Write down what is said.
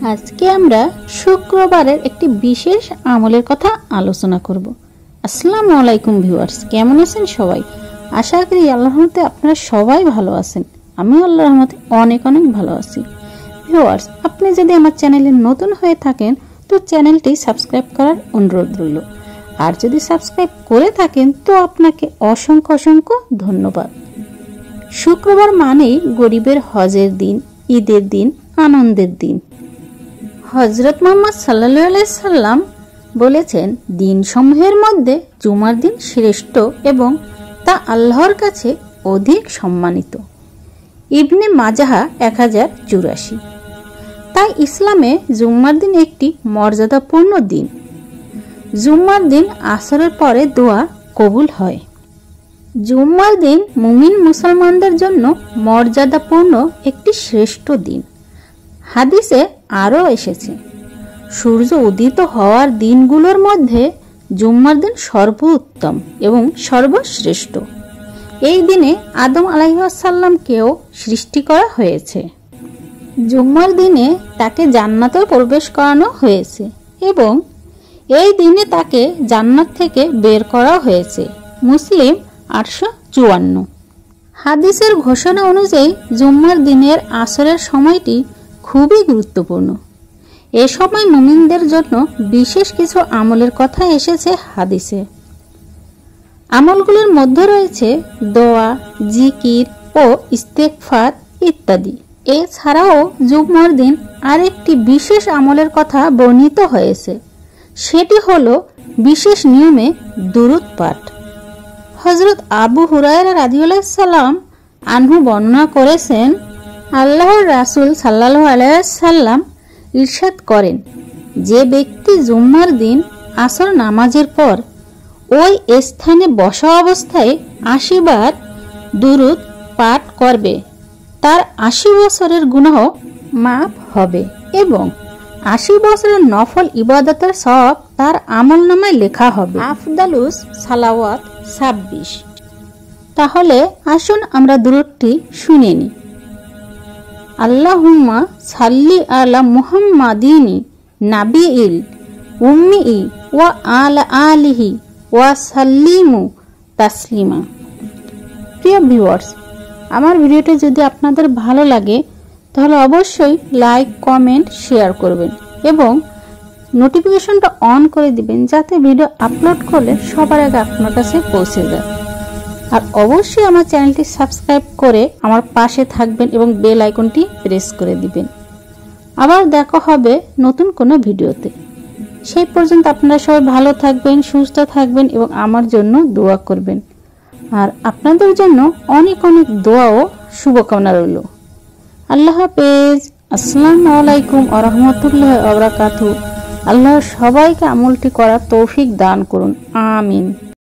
আজকে আমরা শুক্রবারের একটি বিশেষ আমলের কথা আলোচনা করব। আসসালামু আলাইকুম ভিউয়ার্স, কেমন আছেন সবাই? আশা করি আল্লাহর রহমতে আপনারা সবাই ভালো আছেন। আমি আল্লাহর রহমতে অনেক ভালো আছি। ভিউয়ার্স, আপনি যদি আমার চ্যানেলে নতুন হয়ে থাকেন তো চ্যানেলটি সাবস্ক্রাইব করার অনুরোধ রইল। আর যদি সাবস্ক্রাইব করে থাকেন তো আপনাকে অসংখ্য ধন্যবাদ। শুক্রবার মানেই গরিবের হজের দিন, ঈদের দিন, আনন্দের দিন। হযরত মুহাম্মদ সাল্লাল্লাহু আলাইহি সাল্লাম বলেছেন, দিনসমূহের মধ্যে জুমার দিন শ্রেষ্ঠ এবং তা আল্লাহর কাছে অধিক সম্মানিত। ইবনে মাজাহ 1084। তাই ইসলামে জুম্মার দিন একটি মর্যাদাপূর্ণ দিন। জুম্মার দিন আসরের পরে দোয়া কবুল হয়। জুম্মার দিন মুমিন মুসলমানদের জন্য মর্যাদাপূর্ণ একটি শ্রেষ্ঠ দিন। হাদিসে আরও এসেছে, সূর্য উদিত হওয়ার দিনগুলোর মধ্যে জুম্মার দিন সর্বোত্তম এবং সর্বশ্রেষ্ঠ। এই দিনে আদম আলাইহিস সালামকেও সৃষ্টি করা হয়েছে। জুম্মার দিনে তাকে জান্নাতেও প্রবেশ করানো হয়েছে এবং এই দিনে তাকে জান্নাত থেকে বের করা হয়েছে। মুসলিম 854। হাদিসের ঘোষণা অনুযায়ী জুম্মার দিনের আসরের সময়টি খুবই গুরুত্বপূর্ণ। এ সময় মুমিনদের জন্য বিশেষ কিছু আমলের কথা এসেছে হাদিসে। আমলগুলোর মধ্যে রয়েছে দোয়া, জিকির ও ইস্তেগফার ইত্যাদি। এছাড়াও জুম্মার দিন আরেকটি বিশেষ আমলের কথা বর্ণিত হয়েছে, সেটি হলো বিশেষ নিয়মে দুরূদ পাঠ। হযরত আবু হুরায়রা রাদিয়াল্লাহু সাল্লাম আনহু বর্ণনা করেছেন, আল্লাহর রাসূল সাল্লাল্লাহু আলাইহি সাল্লাম ইরশাদ করেন, যে ব্যক্তি জুম্মার দিন আসর নামাজের পর ওই স্থানে বসা অবস্থায় 80 বার দুরূদ পাঠ করবে, তার 80 বছরের গুনাহ মাফ হবে এবং 80 বছরের নফল ইবাদতের সওয়াব তার আমলনামায় লেখা হবে। আফদালুস সালাওয়াত 26। তাহলে আসুন আমরা দুরূদটি শুনে নিই। আল্লাহুম্মা সাল্লি আলা মুহাম্মাদিনি নাবিয়িল উম্মি ওয়া আলা আলিহি ওয়া সাল্লিমু তাসলিমা। প্রিয় ভিউয়ার্স, আমার ভিডিওটি যদি আপনাদের ভালো লাগে তাহলে অবশ্যই লাইক, কমেন্ট, শেয়ার করবেন এবং নোটিফিকেশনটা অন করে দিবেন যাতে ভিডিও আপলোড করলে সবার আগে আপনার কাছে পৌঁছে যায়। আর অবশ্যই আমার চ্যানেলটি সাবস্ক্রাইব করে আমার পাশে থাকবেন এবং বেল আইকনটি প্রেস করে দিবেন। আবার দেখা হবে নতুন কোনো ভিডিওতে। সেই পর্যন্ত আপনারা সবাই ভালো থাকবেন, সুস্থ থাকবেন এবং আমার জন্য দোয়া করবেন। আর আপনাদের জন্য অনেক দোয়া ও শুভকামনা রইল। আল্লাহ হাফেজ। আসসালামু আলাইকুম ওয়া রাহমাতুল্লাহি ওয়া বারাকাতুহু। আল্লাহ সবাইকে আমলটি করার তৌফিক দান করুন। আমিন।